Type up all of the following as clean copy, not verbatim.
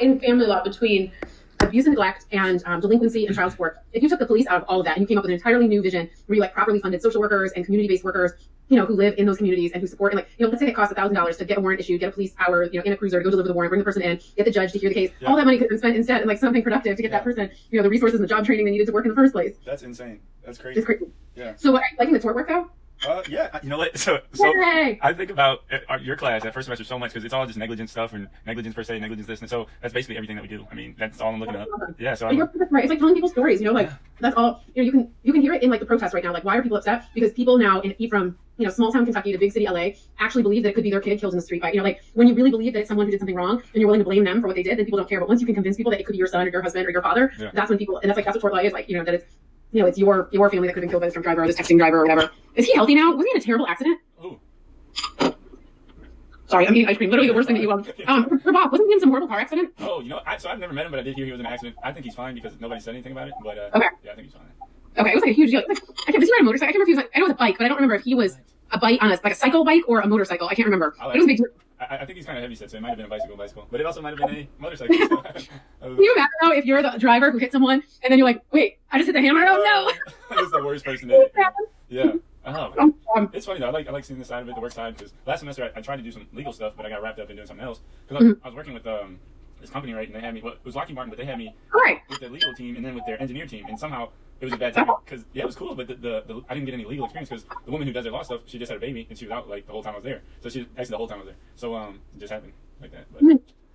in family law between abuse and neglect and delinquency and child support. If you took the police out of all of that and you came up with an entirely new vision where you like properly funded social workers and community-based workers, who live in those communities and who support, and let's say it costs $1,000 to get a warrant issued, get a police hour, in a cruiser to go deliver the warrant, bring the person in, get the judge to hear the case. Yeah. All that money could have been spent instead in like something productive to get that person, the resources and the job training they needed to work in the first place. That's insane. That's crazy. It's crazy. Yeah. So are you liking the tort work though? Yeah, you know what? So I think about your class at first semester so much because it's all just negligence stuff and negligence per se, negligence this, and so that's basically everything that we do. I mean, that's all I'm looking at. Yeah, so right. It's like telling people stories. That's all. You can hear it in like the protests right now. Like, why are people upset? Because people now from small town Kentucky to big city LA actually believe that it could be their kid killed in the street. Like when you really believe that it's someone who did something wrong and you're willing to blame them for what they did, then people don't care. But once you can convince people that it could be your son or your husband or your father, that's when people, and that's what tort law is like. That it's. It's your family that could have been killed by this drunk driver or this texting driver or whatever. Is he healthy now? Was he in a terrible accident? Ooh. Sorry, I'm eating ice cream. Literally the worst thing that you love. For Bob, wasn't he in some horrible car accident? Oh, so I've never met him, but I did hear he was in an accident. I think he's fine because nobody said anything about it. But okay. Yeah, I think he's fine. Okay, it was like a huge deal. Was he riding a motorcycle? I can't remember if he was I know it was a bike, but I don't remember if he was a bike on a cycle bike or a motorcycle. I can't remember. It was a big deal. I think he's kind of heavy set, so it might have been a bicycle, but it also might have been a motorcycle. Can you imagine though if you're the driver who hit someone and then you're like, wait, I just hit the hammer? Oh no! That was the worst person to Yeah. It's funny though. I like seeing this side of it, the work side, because last semester I tried to do some legal stuff, but I got wrapped up in doing something else. Because I was working with this company, right, and they had me. Well, it was Lockheed Martin, but they had me with their legal team and then with their engineer team, and somehow it was a bad time because it was cool, but the I didn't get any legal experience because the woman who does their law stuff, she just had a baby and she was out like the whole time I was there. So she actually the whole time I was there. So it just happened like that. But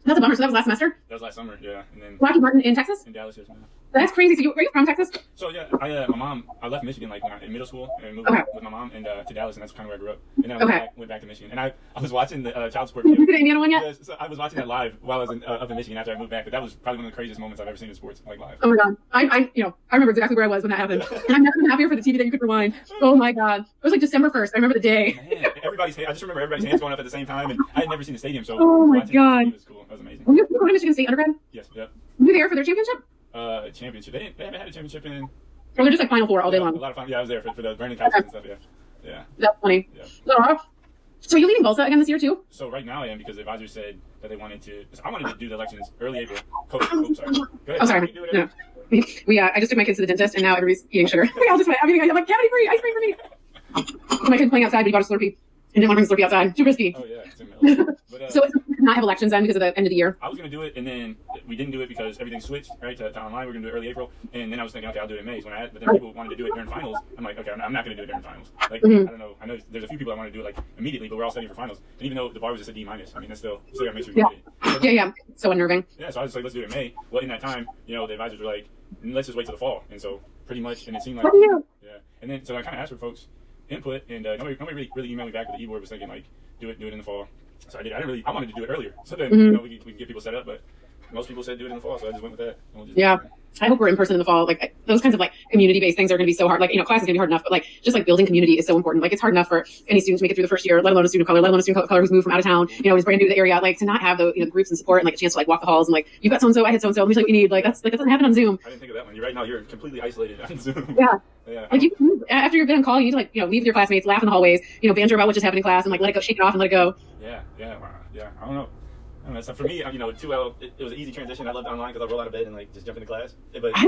that's a bummer. So that was last semester? That was last summer, yeah. And then Lockheed Martin in Texas? In Dallas, yes, man. That's crazy. So are you from Texas? So yeah, my mom, I left Michigan like when I in middle school and moved with my mom and to Dallas, and that's kind of where I grew up. And then I went back to Michigan, and I was watching the child support video. Did you get the Indiana one yet? Yeah, so I was watching that live while I was up in Michigan after I moved back. But that was probably one of the craziest moments I've ever seen in sports, like live. Oh my god, I remember exactly where I was when that happened, and I'm never been happier for the TV that you could rewind. Oh my god, it was like December 1st. I remember the day. Man, I just remember everybody's hands going up at the same time, and I had never seen the stadium, so oh my god, it was cool. That was amazing. Were you going to Michigan State undergrad? Yes, yep. Were you there for their championship? Championship. They haven't had a championship in. Or they're just like Final Four all day long. A lot of fun. Yeah, I was there for the Brandon Cousins and stuff. Yeah. That's funny. Yeah. So are you leaving Bolsa again this year too? So right now I am because the advisor said that they wanted to. I wanted to do the elections early April. Sorry. Go ahead. Oh, sorry. No. I just took my kids to the dentist and now everybody's eating sugar. I'm like cavity free, ice cream for me. My kid's playing outside, but he bought a Slurpee. And didn't want to bring Slurpee outside. Too risky. Oh yeah, it's in the middle. But, so not have elections then because of the end of the year? I was going to do it, and then we didn't do it because everything switched, right, to online. We're going to do it early April. And then I was thinking, okay, I'll do it in May. But then people wanted to do it during finals. I'm like, okay, I'm not going to do it during finals. Like, I don't know. I know there's a few people that want to do it, like, immediately, but we're all studying for finals. And even though the bar was just a D-, I mean, that's still got to make sure we get it. Yeah. So unnerving. Yeah, so I was just like, let's do it in May. Well, in that time, the advisors were like, let's just wait till the fall. And so pretty much, and it seemed like, yeah. And then, so I kind of asked for folks' input, and nobody really emailed me back, but the e-board was thinking, like, do it in the fall. So I did. I wanted to do it earlier. So then, we could get people set up, but most people said do it in the fall, so I just went with that. Yeah. I hope we're in person in the fall. Like those kinds of like community-based things are going to be so hard. Like, class is going to be hard enough, but like just like building community is so important. Like it's hard enough for any student to make it through the first year, let alone a student of color, let alone a student of color who's moved from out of town, is brand new to the area. Like to not have the groups and support and like a chance to like walk the halls and like you've got so-and-so, I had so-and-so, let me tell you what you need. Like that doesn't happen on Zoom. I didn't think of that one. You're right now. You're completely isolated on Zoom. Yeah. Like after you've been on call, you need to like leave with your classmates, laugh in the hallways, banter about what just happened in class, and like let it go, shake it off, and let it go. Yeah. I don't know. So for me, 2L, it was an easy transition. I loved online because I roll out of bed and like just jump into class. But I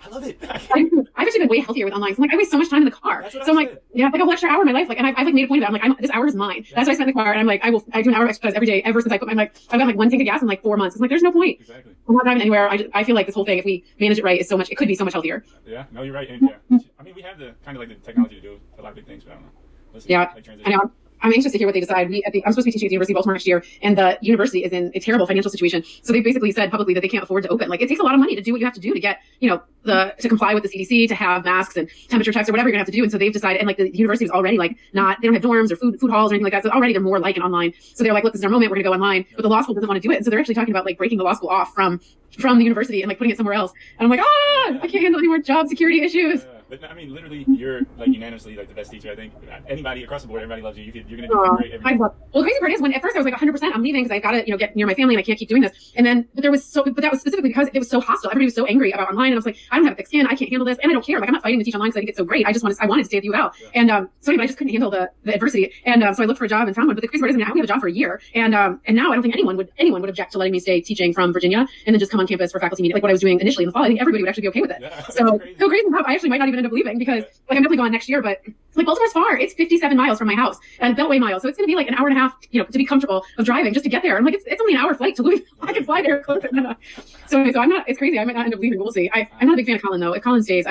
love it. I've actually been way healthier with online. So I'm like, I waste so much time in the car. So I'm like, like a whole extra hour of my life. Like, and I've like made a point of it. I'm like, this hour is mine. That's what I spend in the car. And I'm like, I do an hour of exercise every day ever since I've got like one tank of gas in like 4 months. It's like, there's no point. Exactly. I'm not driving anywhere. I feel like this whole thing, if we manage it right, is so much. It could be so much healthier. Yeah. No, you're right. And I mean, we have the kind of like the technology to do a lot of big things, but I don't know. Let's see, I know. I'm anxious to hear what they decide. I'm supposed to be teaching at the University of Baltimore next year, and the university is in a terrible financial situation. So they basically said publicly that they can't afford to open. Like it takes a lot of money to do what you have to do to get, to comply with the CDC, to have masks and temperature checks or whatever you're gonna have to do. And so they've decided, and like the university is already like they don't have dorms or food halls or anything like that. So already they're more like an online. So they're like, look, this is our moment. We're gonna go online. But the law school doesn't want to do it. And so they're actually talking about like breaking the law school off from the university and like putting it somewhere else. And I'm like, I can't handle any more job security issues. Yeah. But I mean, literally, you're like unanimously like the best teacher. I think anybody across the board, everybody loves you. You're gonna do great. Well, the crazy part is when at first I was like 100%, I'm leaving because I gotta, get near my family and I can't keep doing this. And then, but that was specifically because it was so hostile. Everybody was so angry about online, and I was like, I don't have a thick skin, I can't handle this, and I don't care. Like, I'm not fighting to teach online because I think it's so great. I wanted to stay at UL, and so anyway, I just couldn't handle the adversity, and so I looked for a job and found one. But the crazy part is, I only have a job for a year, and now I don't think anyone would object to letting me stay teaching from Virginia and then just come on campus for faculty meeting, like what I was doing initially in the fall. I think everybody would actually be okay with it. Yeah, so crazy enough, I actually might not even end up leaving because like I'm definitely going next year, but like Baltimore's far. It's 57 miles from my house and Beltway miles, so it's going to be like an hour and a half, to be comfortable of driving just to get there. I'm like, it's only an hour flight to Louisville. I can fly there closer. So I'm not. It's crazy. I might not end up leaving. We'll see. I'm not a big fan of Colin though. If Colin stays,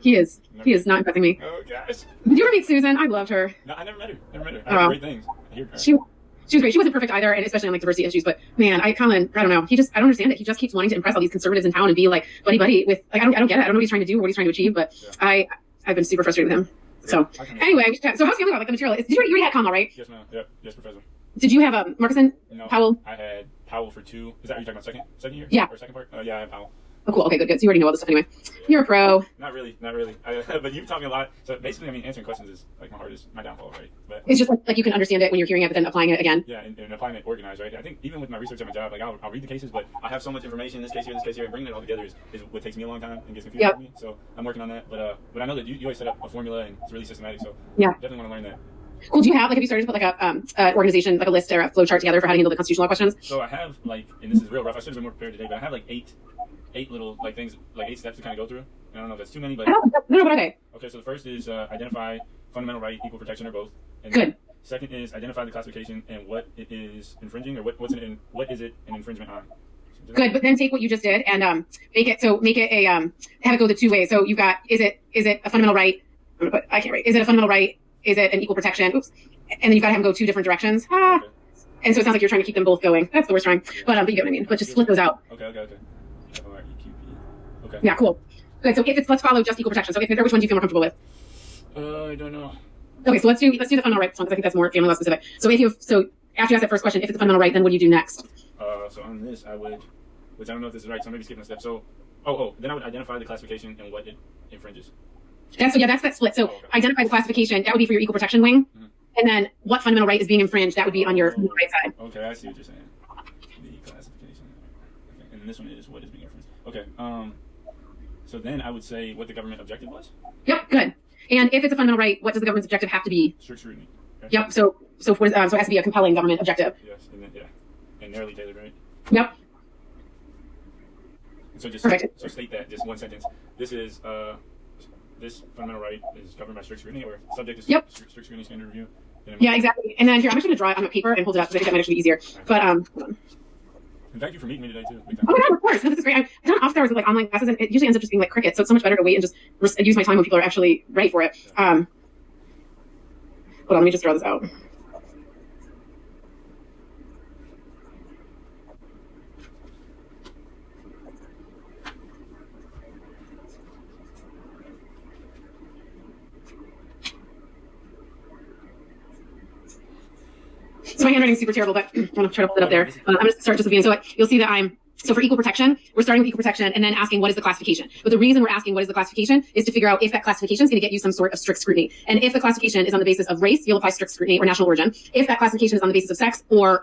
he is not impressing me. Oh gosh. Did you ever meet Susan? I loved her. No, I never met her. I heard great things. She was great. She wasn't perfect either, and especially on like diversity issues. But man, Colin, I don't know. I don't understand it. He just keeps wanting to impress all these conservatives in town and be like buddy with like I don't get it. I don't know what he's trying to do or what he's trying to achieve. But I've been super frustrated with him. So anyway, so how's feeling about like the material? You already had Kamal, right? Yes, ma'am. Yep. Yes, professor. Did you have Marcusson? No, Powell? I had Powell for 2. Is that what you're talking about? Second year? Yeah. Or second part? Yeah, I had Powell. Oh, cool. Okay, good. So you already know all this stuff anyway. You're a pro. Not really. But you've taught me a lot. So basically, I mean, answering questions is like my downfall, right? But it's just like you can understand it when you're hearing it, but then applying it again. Yeah, and applying it organized, right? I think even with my research at my job, like I'll read the cases, but I have so much information in this case here, and bringing it all together is what takes me a long time and gets confusing for me. So I'm working on that. But I know that you always set up a formula and it's really systematic. So definitely want to learn that. Cool. Do you have have you started to put like a organization, like a list or a flow chart together for how to handle the constitutional law questions? So I have and this is real rough. I should have been more prepared today, but I have like eight little things, like 8 steps to kind of go through. I don't know if that's too many, but no, but okay. Okay, so the first is identify fundamental right, equal protection, or both. And good. Second is identify the classification and what it is infringing, or what is it an infringement on. Good, but then take what you just did and make it a have it go the 2 ways. So you've got is it a fundamental right? I can't write. Is it a fundamental right? Is it an equal protection? Oops. And then you've got to have them go 2 different directions. Okay. And so it sounds like you're trying to keep them both going. That's the worst trying. But you get what I mean. But just split those out. Okay. Okay. Yeah, cool. Good. So let's follow just equal protection. So which one do you feel more comfortable with? I don't know. Okay, so let's do the fundamental rights one because I think that's more family law specific. So after you ask that first question, if it's a fundamental right, then what do you do next? So on this, I would, which I don't know if this is right, so I'm maybe skipping a step. So, then I would identify the classification and what it infringes. That's that split. So identify the classification. That would be for your equal protection wing, and then what fundamental right is being infringed. That would be on your right side. Okay, I see what you're saying. The classification. Okay, and then this one is what is being infringed. Okay. So then I would say what the government objective was. Yep. Good. And if it's a fundamental right, what does the government's objective have to be? Strict scrutiny. Okay. Yep. So it has to be a compelling government objective. Yes, and then and narrowly tailored, right? Yep. And so just perfect. So state that just one sentence. This is this fundamental right is governed by strict scrutiny or subject to strict scrutiny standard review. Yeah, exactly. And then here I'm just going to draw it on a paper and hold it up because I think that might actually be easier. But hold on. And thank you for meeting me today too. Oh my god, of course. No, this is great. I've done office hours with like online classes, and it usually ends up just being like crickets. So it's so much better to wait and just use my time when people are actually ready for it. Hold on, let me just draw this out. So my handwriting's super terrible, but I'm going to try to hold it up there. I'm going to start just at the beginning. So you'll see that so for equal protection, we're starting with equal protection and then asking what is the classification. But the reason we're asking what is the classification is to figure out if that classification is going to get you some sort of strict scrutiny. And if the classification is on the basis of race, you'll apply strict scrutiny or national origin. If that classification is on the basis of sex or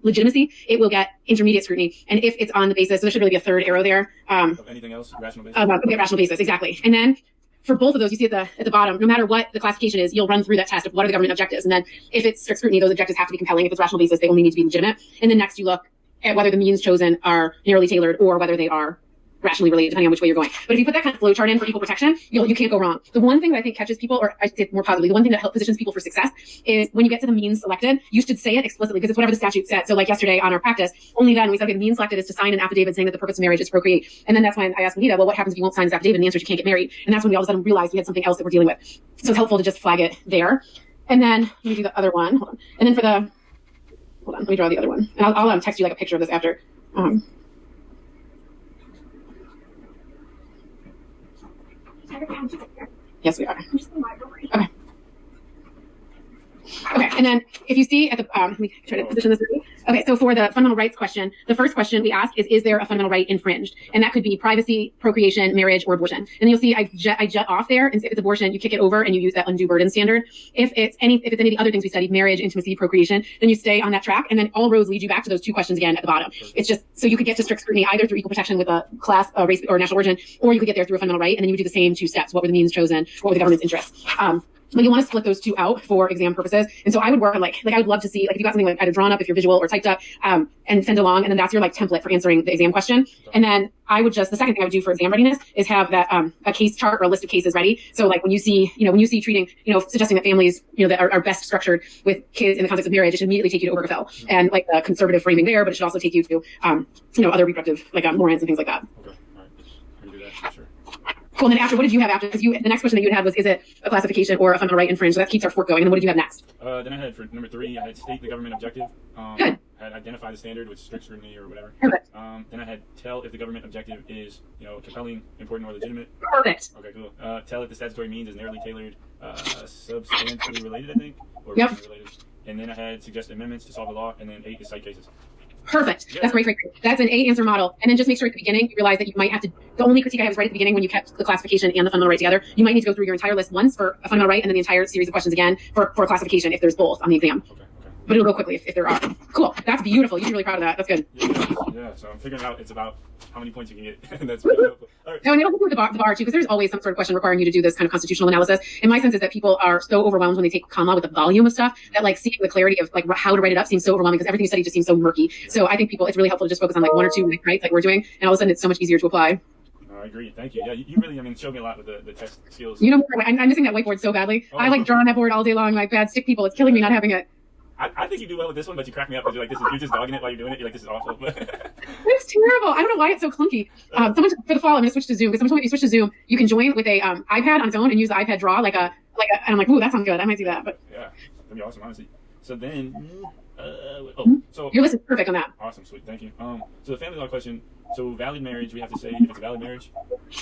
legitimacy, it will get intermediate scrutiny. And if it's on the basis, so there should really be a third arrow there. Of anything else? Rational basis? Rational basis, exactly. And then for both of those, you see at the bottom, no matter what the classification is, you'll run through that test of what are the government objectives. And then if it's strict scrutiny, those objectives have to be compelling. If it's rational basis, they only need to be legitimate. And then next you look at whether the means chosen are narrowly tailored or whether they are rationally related, depending on which way you're going. But if you put that kind of flow chart in for equal protection, you can't go wrong. The one thing that I think catches people, or I say more positively, the one thing that helps positions people for success is when you get to the means selected, you should say it explicitly because it's whatever the statute said. So like yesterday on our practice, only then we said, okay, the means selected is to sign an affidavit saying that the purpose of marriage is to procreate. And then that's when I asked Anita, well, what happens if you won't sign this affidavit? And the answer is you can't get married. And that's when we all of a sudden realized we had something else that we're dealing with. So it's helpful to just flag it there. And then let me do the other one. Hold on. And then hold on, let me draw the other one. And I'll text you like a picture of this after. Yes, we are. Okay, and then if you see at the, let me try to position this. Okay, so for the fundamental rights question, the first question we ask is there a fundamental right infringed? And that could be privacy, procreation, marriage, or abortion. And then you'll see I jut off there, and if it's abortion, you kick it over and you use that undue burden standard. If it's any of the other things we studied, marriage, intimacy, procreation, then you stay on that track, and then all roads lead you back to those two questions again at the bottom. It's just so you could get to strict scrutiny either through equal protection with a class, race, or national origin, or you could get there through a fundamental right, and then you would do the same two steps. What were the means chosen? What were the government's interests? But you want to split those two out for exam purposes. And so I would work on like I would love to see, like if you got something like either drawn up, if you're visual or typed up, and send along. And then that's your like template for answering the exam question. And then I would just, the second thing I would do for exam readiness is have that, a case chart or a list of cases ready. So like when you see treating, suggesting that families, that are best structured with kids in the context of marriage, it should immediately take you to Obergefell and like the conservative framing there, but it should also take you to, other reproductive, like Morans and things like that. Okay. All right. I can do that for sure. Cool. And then after, what did you have after? Because the next question that you had was, is it a classification or a fundamental right infringed? So that keeps our fork going. And then what did you have next? Then I had for number 3, I had state the government objective. Good. I had identify the standard with strict scrutiny or whatever. Perfect. Then I had tell if the government objective is, compelling, important, or legitimate. Perfect. Okay, cool. Tell if the statutory means is narrowly tailored, substantially related, I think, or yep. related. And then I had suggest amendments to solve the law, and then 8 is cite cases. Perfect. Yeah. That's great. That's an 8 answer model. And then just make sure at the beginning you realize that you might have to, the only critique I have is right at the beginning when you kept the classification and the fundamental right together. You might need to go through your entire list once for a fundamental right and then the entire series of questions again for a classification if there's both on the exam. Okay. But it'll go quickly if there are. Cool. That's beautiful. You should be really proud of that. That's good. Yeah. So I'm figuring out it's about how many points you can get. That's really helpful. All right. No, and it'll go through the bar too, because there's always some sort of question requiring you to do this kind of constitutional analysis. And my sense is that people are so overwhelmed when they take common law with the volume of stuff that like seeing the clarity of like how to write it up seems so overwhelming because everything you study just seems so murky. So I think it's really helpful to just focus on like 1 or 2 rights like we're doing, and all of a sudden it's so much easier to apply. I agree. Thank you. Yeah, you really, showed me a lot with the test skills. I'm missing that whiteboard so badly. I like drawing that board all day long, like bad stick people. It's killing me not having it. I think you do well with this one, but you crack me up because you're like, you're just dogging it while you're doing it. You're like, this is awful. It's terrible. I don't know why it's so clunky. For the fall, I'm gonna switch to Zoom because someone told me if you switch to Zoom, you can join with a iPad on its own and use the iPad Draw and I'm like, ooh, that sounds good. I might do that. But yeah, that'd be awesome, honestly. So then, so your list is perfect on that. Awesome, sweet, thank you. So the family law question. So valid marriage, we have to say if it's a valid marriage.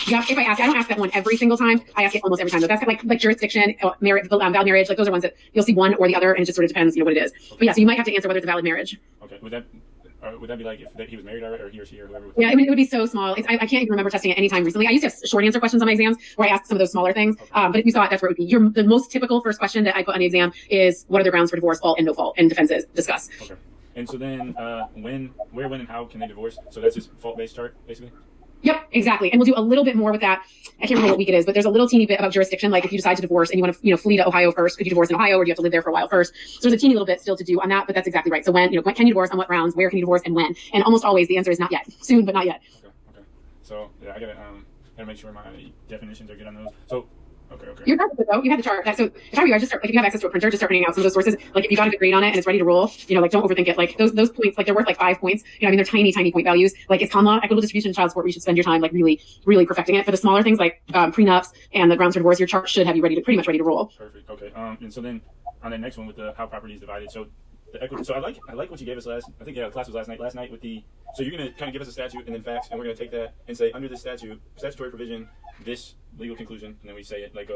Yeah, if I don't ask that one every single time. I ask it almost every time. But that's like jurisdiction, marriage, valid marriage. Like those are ones that you'll see one or the other, and it just sort of depends, what it is. Okay. But yeah, so you might have to answer whether it's a valid marriage. Okay. Would that be like if he was married already, or he or she or whoever? Yeah, it would be so small. I can't even remember testing it any time recently. I used to have short answer questions on my exams where I asked some of those smaller things. Okay. But if you saw it, that's where it would be. The most typical first question that I put on the exam is what are the grounds for divorce, fault, and no fault, and defenses. Discuss. Okay. And so then, where, when, and how can they divorce? So that's just fault-based chart, basically? Yep, exactly. And we'll do a little bit more with that. I can't remember what week it is, but there's a little teeny bit about jurisdiction. Like if you decide to divorce and you want to, flee to Ohio first, could you divorce in Ohio or do you have to live there for a while first? So there's a teeny little bit still to do on that, but that's exactly right. So when can you divorce, on what grounds, where can you divorce, and when? And almost always the answer is not yet. Soon, but not yet. Okay. So yeah, I gotta make sure my definitions are good on those. So Okay. You're perfect though. You have the chart. So if I were you, I just start, like if you have access to a printer, just start printing out some of those sources. Like if you got a good grade on it and it's ready to roll, like don't overthink it. Like those points, like they're worth like 5 points. They're tiny point values. Like it's common law, equitable distribution, child support. You should spend your time like really, really perfecting it. For the smaller things like prenups and the grounds for divorce, your chart should have you pretty much ready to roll. Perfect. Okay. And so then on the next one with the how property is divided. So the equity. So I like what you gave us last. I think the class was last night with the. So you're gonna kind of give us a statute and then facts, and we're gonna take that and say under this statutory provision, this legal conclusion, and then we say it like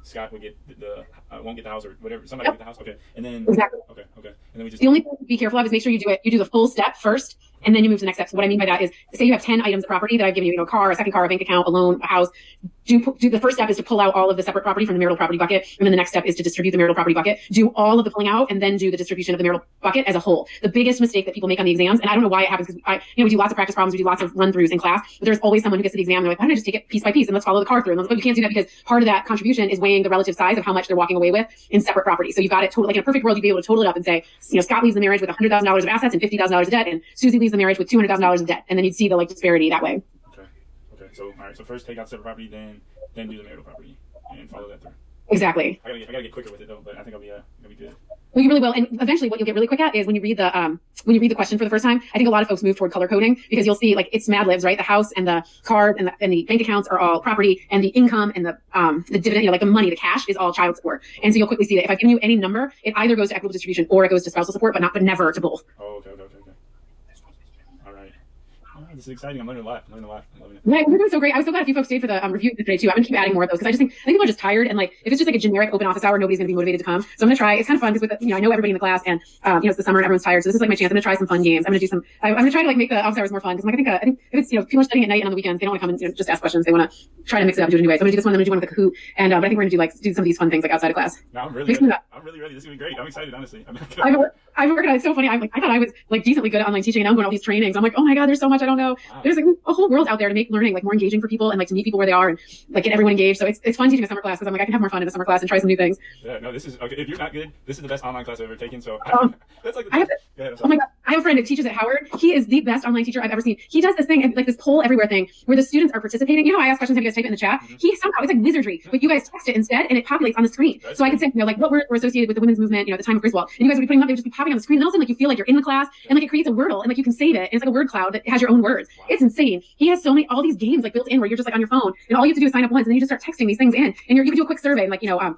Scott would get won't get the house or whatever. Somebody will get the house. Okay, and then exactly. Okay, and then we just. The only thing to be careful of is make sure you do the full step first, and then you move to the next step. So what I mean by that is, say you have 10 items of property that I've given you, a car, a second car, a bank account, a loan, a house. Do the first step is to pull out all of the separate property from the marital property bucket, and then the next step is to distribute the marital property bucket. Do all of the pulling out, and then do the distribution of the marital bucket as a whole. The biggest mistake that people make on the exams, and I don't know why it happens because we do lots of practice problems, we do lots of run-throughs in class, but there's always someone who gets to the exam and they're like, why don't I just take it piece by piece and let's follow the car through? And but you can't do that because part of that contribution is weighing the relative size of how much they're walking away with in separate property. So you've got it total, like in a perfect world, you'd be able to total it up and say, Scott leaves the marriage with $100,000 of assets and $50,000 of debt, and Susie leaves the marriage with $200,000 of debt, and then you'd see the disparity that way. Okay. So all right. So first take out separate property, then do the marital property, and follow that through. Exactly. I gotta get quicker with it though, but I think I'll be good. Well, you really will, and eventually, what you'll get really quick at is when you read the question for the first time. I think a lot of folks move toward color coding because you'll see it's Mad Libs, right? The house and the car and the bank accounts are all property, and the income and the dividend, the money, the cash is all child support. And so you'll quickly see that if I've given you any number, it either goes to equitable distribution or it goes to spousal support, but never to both. Oh, okay. All right. Oh, this is exciting. I'm learning a lot. I'm loving it. Yeah, you're doing so great. I was so glad you folks stayed for the review today too. I'm gonna keep adding more of those because I think people are just tired, and like if it's just like a generic open office hour, nobody's gonna be motivated to come. So I'm gonna try. It's kind of fun because with I know everybody in the class, and it's the summer and everyone's tired. So this is like my chance. I'm gonna try some fun games. I'm gonna try to like make the office hours more fun because I think if it's people are studying at night and on the weekends, they don't want to come and just ask questions. They want to try to mix it up and do it anyway. So I'm gonna do this one. I'm gonna do one with the Kahoot, and but I think we're gonna do some of these fun things like outside of class. No, I'm really ready. This is gonna be great. I'm excited, honestly. I've worked on it. It's so funny. I thought I was like decently good at online teaching, and now I'm going to all these trainings. I'm like, oh my god, there's so much I don't know. Wow. There's like a whole world out there to make learning like more engaging for people and like to meet people where they are and like get everyone engaged. So it's fun teaching a summer class because I'm like I can have more fun in a summer class and try some new things. Yeah, no, this is okay. If you're not good, this is the best online class I've ever taken. So that's like oh my god, I have a friend who teaches at Howard. He is the best online teacher I've ever seen. He does this thing like this poll everywhere thing where the students are participating. You know, I ask questions, have you guys type it in the chat? Mm-hmm. He somehow it's like wizardry, but you guys text it instead and it populates on the screen. That's so I can say like what we're associated with the women's movement, at the time of Griswold, and you guys would be putting them up, they would just be popping on the screen. And all of a sudden, like you feel like you're in the class, and like it creates a Wordle, and like you can save it, and it's like a word cloud that has your own words. Wow. It's insane. He has all these games like built in where you're just like on your phone, and all you have to do is sign up once, and then you just start texting these things in, and you can do a quick survey, and like I can't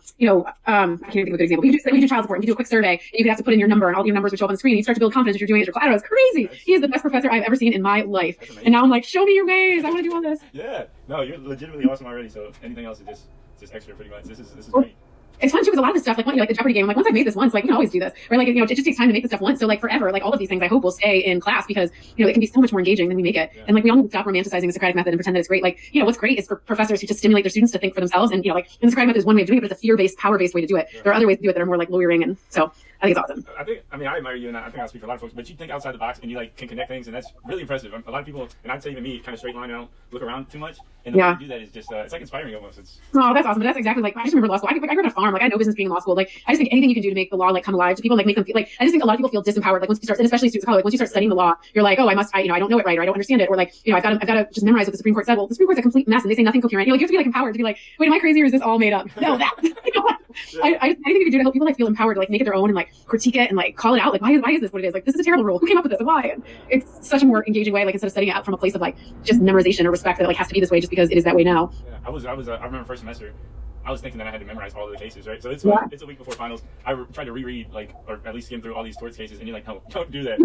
even think of a good example. We do child support, and you do a quick survey, and you could have to put in your number, and all your numbers would show up on the screen. And you start to build confidence that you're doing it. I don't know, it's crazy. He is the best professor I've ever seen in my life, and now I'm like, show me your ways. I want to do all this. Yeah, no, you're legitimately awesome already. So anything else is just extra, pretty much. This is great. It's fun too because a lot of this stuff, like the Jeopardy game, like once I've made this once, like we can always do this. Or like it just takes time to make this stuff once. So like forever, like all of these things, I hope will stay in class because it can be so much more engaging than we make it. Yeah. And like we all need to stop romanticizing the Socratic method and pretend that it's great. Like what's great is for professors who just stimulate their students to think for themselves. And like the Socratic method is one way of doing it, but it's a fear-based, power-based way to do it. Yeah. There are other ways to do it that are more like lawyering, and so I think it's awesome. I admire you, and I think I'll speak for a lot of folks. But you think outside the box, and you like can connect things, and that's really impressive. A lot of people, and I'd say even me, kind of straight line. I don't look around too much, and the way you do that is just it's like inspiring almost. Oh, that's awesome. But that's exactly like I just remember law school. I grew up on a farm. Like I know business being in law school. Like I just think anything you can do to make the law like come alive to people, like make them feel like I just think a lot of people feel disempowered. Like once you start, and especially students of color, like once you start studying the law, you're like, oh, I don't know it right, or I don't understand it, or like I've got to just memorize what the Supreme Court said. Well, the Supreme Court's a complete mess, and they say nothing coherent. You have to be like empowered to be like, wait, am I crazy or is this all made up? No, that. Anything you can do to help people like feel empowered to like make it their own and like critique it and like call it out. Like why is this what it is? Like this is a terrible rule. Who came up with this and why? And it's such a more engaging way. Like instead of studying it out from a place of like just memorization or respect that like has to be this way just because it is that way now. Yeah, I remember first semester. I was thinking that I had to memorize all of the cases, right? So it's a week before finals. I tried to reread, or at least skim through all these torts cases, and you're like, no, don't do that.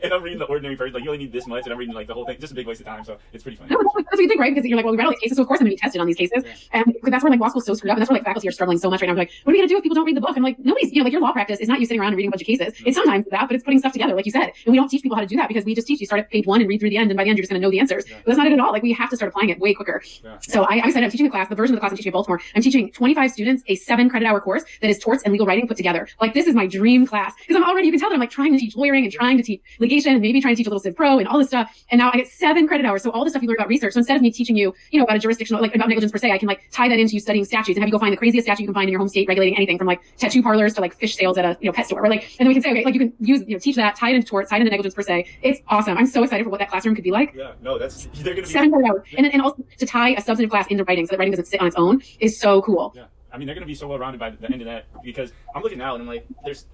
And I'm reading the ordinary first, like you only need this much, and I'm reading like the whole thing. Just a big waste of time. So it's pretty funny. That's what you think, right? Because you're like, well, we read all these cases, so of course I'm going to be tested on these cases. Yeah. And that's where like law school's so screwed up, and that's where like faculty are struggling so much right now. I'm like, what are we going to do if people don't read the book? I'm like, nobody's, like your law practice is not you sitting around and reading a bunch of cases. It's sometimes that, but it's putting stuff together, like you said. And we don't teach people how to do that because we just teach you start at page 1 and read through the end, and by the end you're just going to know the answers. Yeah. But that's not it at all. Like we have to start applying it way quicker. Yeah. So I said I'm teaching a class, the version of the class I'm teaching at Baltimore. I'm teaching 25 students a 7-credit-hour course that is torts and legal writing put together. Like this is my dream class because you can tell that I'm like trying to teach lawyering and trying to teach litigation and maybe trying to teach a little Civ Pro and all this stuff. And now I get 7 credit hours. So all the stuff you learn about research. So instead of me teaching you, about a jurisdictional, like about negligence per se, I can like tie that into you studying statutes and have you go find the craziest statute you can find in your home state regulating anything from like tattoo parlors to like fish sales at a pet store. Or like, and then we can say, okay, like you can use teach that, tie it into torts, tie it into negligence per se. It's awesome. I'm so excited for what that classroom could be like. Yeah, no, they're gonna be 7 credit hours, and also to tie a substantive class into writing so that writing doesn't sit on its own is so cool. Yeah. I mean, they're going to be so well rounded by the end of that because I'm looking now and I'm like, this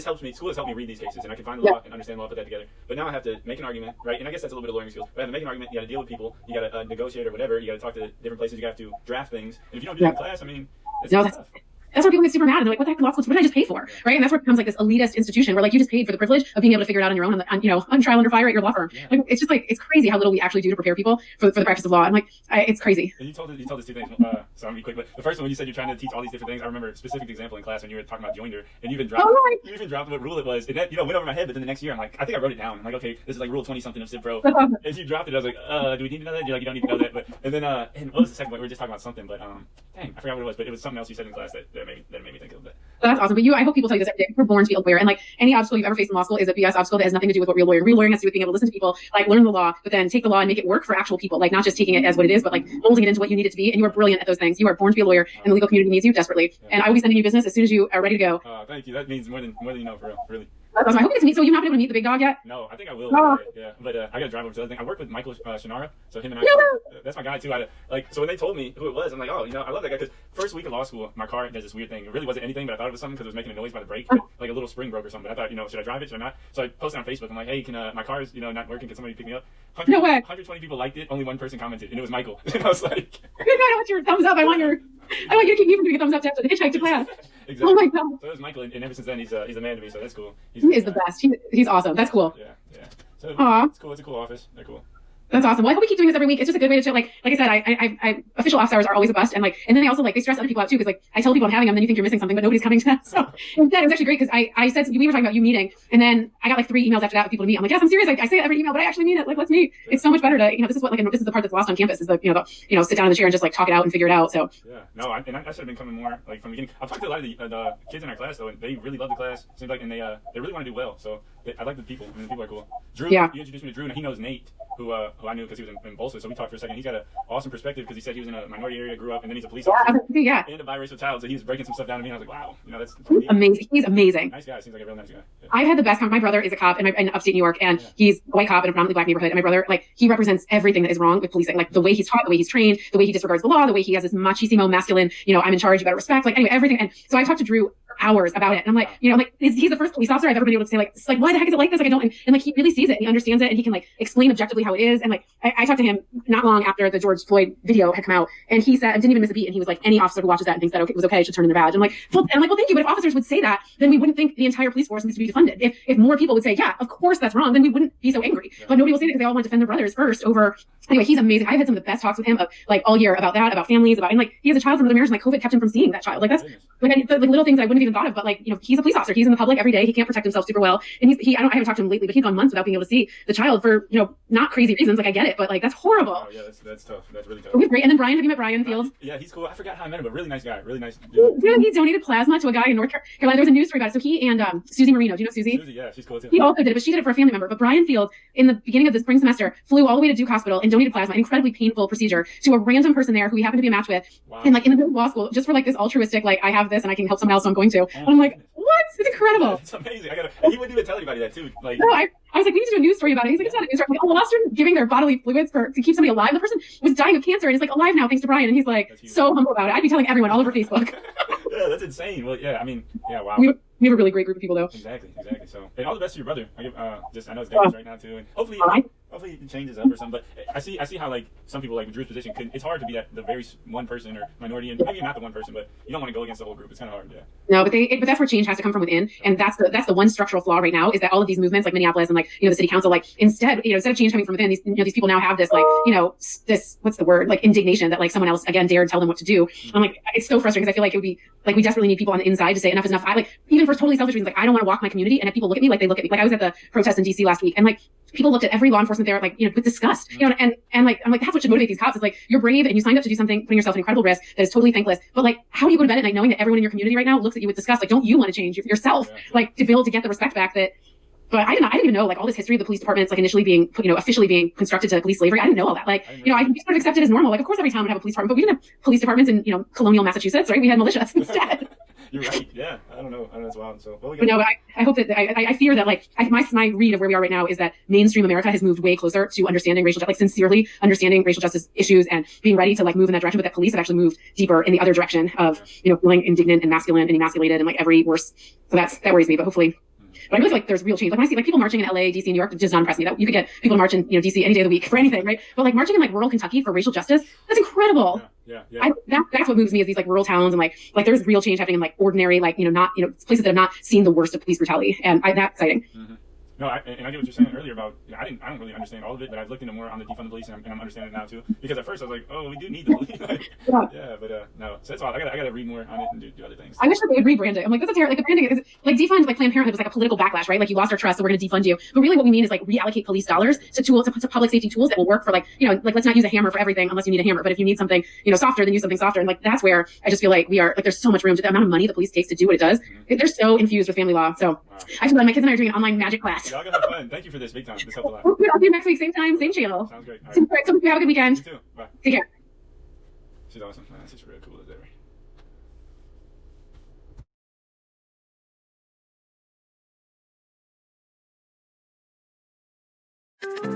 helps me. School has helped me read these cases and I can find the law and understand the law, put that together. But now I have to make an argument, right? And I guess that's a little bit of lawyering skills. But I have to make an argument. You got to deal with people. You got to negotiate or whatever. You got to talk to different places. You have to draft things. And if you don't do that in class, I mean, it's tough. That's where people get super mad and they're like, what the heck, law school? What did I just pay for? Right? And that's where it becomes like this elitist institution where like you just paid for the privilege of being able to figure it out on your own on trial under fire at your law firm. Yeah. Like it's just like it's crazy how little we actually do to prepare people for the practice of law. And like it's crazy. And you told us 2 things. So I'm gonna be quick. But the first one, when you said you're trying to teach all these different things, I remember a specific example in class when you were talking about joinder, and you even dropped what rule it was. And that went over my head. But then the next year, I'm like, I think I wrote it down. I'm like, okay, this is like rule 20 something of Civ Pro. As you dropped it, I was like, do we need to know that? You're like, you don't need to know that. But and then and what was the second one? We were just talking about something, but dang, I forgot what it was. But it was something else you said in class that made me think of it. That's awesome. But I hope people tell you this every day. We're born to be a lawyer. And like any obstacle you've ever faced in law school is a BS obstacle that has nothing to do with what real lawyering has to do with being able to listen to people, like learn the law, but then take the law and make it work for actual people. Like not just taking it as what it is, but like molding it into what you need it to be. And you are brilliant at those things. You are born to be a lawyer and the legal community needs you desperately. Yeah. And I will be sending you business as soon as you are ready to go. Thank you. That means more than you know, for real. Really. That's awesome. I hope you get to meet. So you've not been able to meet the big dog yet? No, I think I will. Yeah, but I got to drive over to the other thing. I work with Michael Shinara, so him and I. That's my guy too. So when they told me who it was, I'm like, oh, I love that guy because first week of law school, my car does this weird thing. It really wasn't anything, but I thought it was something because it was making a noise by the brake, like a little spring broke or something. But I thought, should I drive it? Should I not? So I posted on Facebook. I'm like, hey, can my car is not working? Can somebody pick me up? No way. 120 people liked it. Only one person commented, and it was Michael. And I was like, I want your thumbs up. I want you to keep giving me a thumbs up to hitchhike to class. Exactly. Oh my god. So it was Michael, and ever since then he's a man to me. So that's cool. He is the best. He's awesome. That's cool. Yeah. So Aw. it's cool. It's a cool office. They're cool. That's awesome. Well, I hope we keep doing this every week. It's just a good way to show, like I said, I official office hours are always a bust, and then they also they stress other people out too, because I tell people I'm having them, then you think you're missing something, but nobody's coming to that. So instead, it was actually great because I said we were talking about you meeting, and then I got like 3 emails after that with people to meet. I'm like, yes, I'm serious. I say it every email, but I actually mean it. Like, let's meet. It's so much better to this is what this is the part that's lost on campus is the sit down in the chair and just like talk it out and figure it out. So yeah, no, I should have been coming more like from the beginning. I've talked to a lot of the kids in our class though, and they really love the class. Seems like, and they really want to do well. So I like the people. I mean, the people are cool. Drew, you introduced me to Drew, and he knows Nate, who I knew because he was in Bolsa. So we talked for a second. He's got an awesome perspective because he said he was in a minority area, grew up, and then he's a police officer. Yeah. And a biracial child. So he was breaking some stuff down to me, and I was like, wow, that's amazing. He's amazing. Nice guy. Seems like a real nice guy. Yeah. I've had the best. My brother is a cop in upstate New York, and he's a white cop in a predominantly black neighborhood. And my brother, he represents everything that is wrong with policing. Like the way he's taught, the way he's trained, the way he disregards the law, the way he has this machismo, masculine, I'm in charge, you better respect. Like anyway, everything. And so I talked to Drew hours about it, and I'm like, he's the first police officer I've ever been able to say like why the heck is it like this? Like I don't, and he really sees it, and he understands it, and he can explain objectively how it is. And I talked to him not long after the George Floyd video had come out, and he said, I didn't even miss a beat, and he was like, any officer who watches that and thinks that it was okay should turn in their badge. I'm like, well, thank you, but if officers would say that, then we wouldn't think the entire police force needs to be defunded. If more people would say, yeah, of course that's wrong, then we wouldn't be so angry. But nobody will say that because they all want to defend their brothers first over. Anyway, he's amazing. I've had some of the best talks with him all year about that, about families, and he has a child from another marriage, and COVID kept him from seeing that child. That's the little things that I wouldn't have even thought of. But he's a police officer. He's in the public every day. He can't protect himself super well, and I haven't talked to him lately, but he's gone months without being able to see the child for not crazy reasons. I get it, but that's horrible. Oh yeah, that's tough. That's really tough. He's great. And then Brian, have you met Brian Fields? Yeah, he's cool. I forgot how I met him, but really nice guy. Really nice. He donated plasma to a guy in North Carolina. There was a news story about it. So he and Susie Marino, do you know Susie? Susie, yeah, she's cool too. He also did it, but she did it for a family member. But Brian Fields, in the beginning of the spring semester, flew all the way to Duke Hospital and donated plasma, an incredibly painful procedure, to a random person there who he happened to be a match with, and in the middle of law school, just for this altruistic, I have this and I can help someone else, so I'm going to. And I'm like, what? It's incredible. It's amazing. And he wouldn't even tell anybody that too. No, I was like, we need to do a news story about it. He's like, it's not a news story. I'm like, oh, well, last year giving their bodily fluids to keep somebody alive. The person was dying of cancer and is alive now thanks to Brian. And he's so humble about it. I'd be telling everyone all over Facebook. Yeah, that's insane. Well, yeah, I mean, yeah, wow. We have a really great group of people though. Exactly. So, and all the best to your brother. I know it's dangerous right now too, and hopefully it changes up or something. But I see how some people with Drew's position it's hard to be the very one person or minority, and maybe not the one person, but you don't want to go against the whole group. It's kind of hard, yeah. No, but that's where change has to come from within, and that's the one structural flaw right now is that all of these movements like Minneapolis and the city council instead of change coming from within, these people now have this this what's the word indignation that someone else again dared tell them what to do. I'm it's so frustrating because I feel it would be we desperately need people on the inside to say enough is enough. Even for totally selfish reasons, I don't want to walk my community, and if people look at me they look at me. I was at the protest in DC last week, and people looked at every law enforcement there with disgust. And I'm that's what should motivate these cops. Is you're brave and you signed up to do something, putting yourself at incredible risk that is totally thankless. But how do you go to bed at night knowing that everyone in your community right now looks at you with disgust? Don't you want to change yourself? To be able to get the respect back that. But I didn't even know all this history of the police departments initially being officially being constructed to police slavery. I didn't know all that. I sort of accepted as normal. Of course every town would have a police department, but we didn't have police departments in colonial Massachusetts, right? We had militias instead. You're right. Yeah, I don't know. That's wild. So, but I hope that I fear that my read of where we are right now is that mainstream America has moved way closer to understanding racial sincerely understanding racial justice issues and being ready to move in that direction. But that police have actually moved deeper in the other direction of feeling indignant and masculine and emasculated and every worse. So that worries me. But hopefully. But I really feel there's real change. When I see people marching in LA, DC, New York, it does not impress me. That you could get people to march in DC any day of the week for anything, right? But marching in rural Kentucky for racial justice, that's incredible. Yeah. That's what moves me is these rural towns and there's real change happening in ordinary not places that have not seen the worst of police brutality, and that's exciting. Mm-hmm. No, and I get what you're saying earlier about I don't really understand all of it, but I've looked into more on the defund the police, and I'm understanding it now too. Because at first I was like, oh, we do need the police. No, so that's all. I gotta read more on it and do other things. I wish that they would rebrand it. I'm that's a terrible. The branding is defund Planned Parenthood was a political backlash, right? You lost our trust, so we're gonna defund you. But really, what we mean is reallocate police dollars to public safety tools that will work for let's not use a hammer for everything unless you need a hammer. But if you need something softer, then use something softer. And that's where I just feel we are there's so much room to the amount of money the police takes to do what it does. Mm-hmm. They're so infused with family law. So actually, my kids and I are doing an online magic class. Y'all gonna have fun. Thank you for this big time. This helped a lot. I'll see you next week, same time, same channel. Sounds great. All right. So have a good weekend. You too. Bye. Take care. She's awesome. That's just real cool as ever.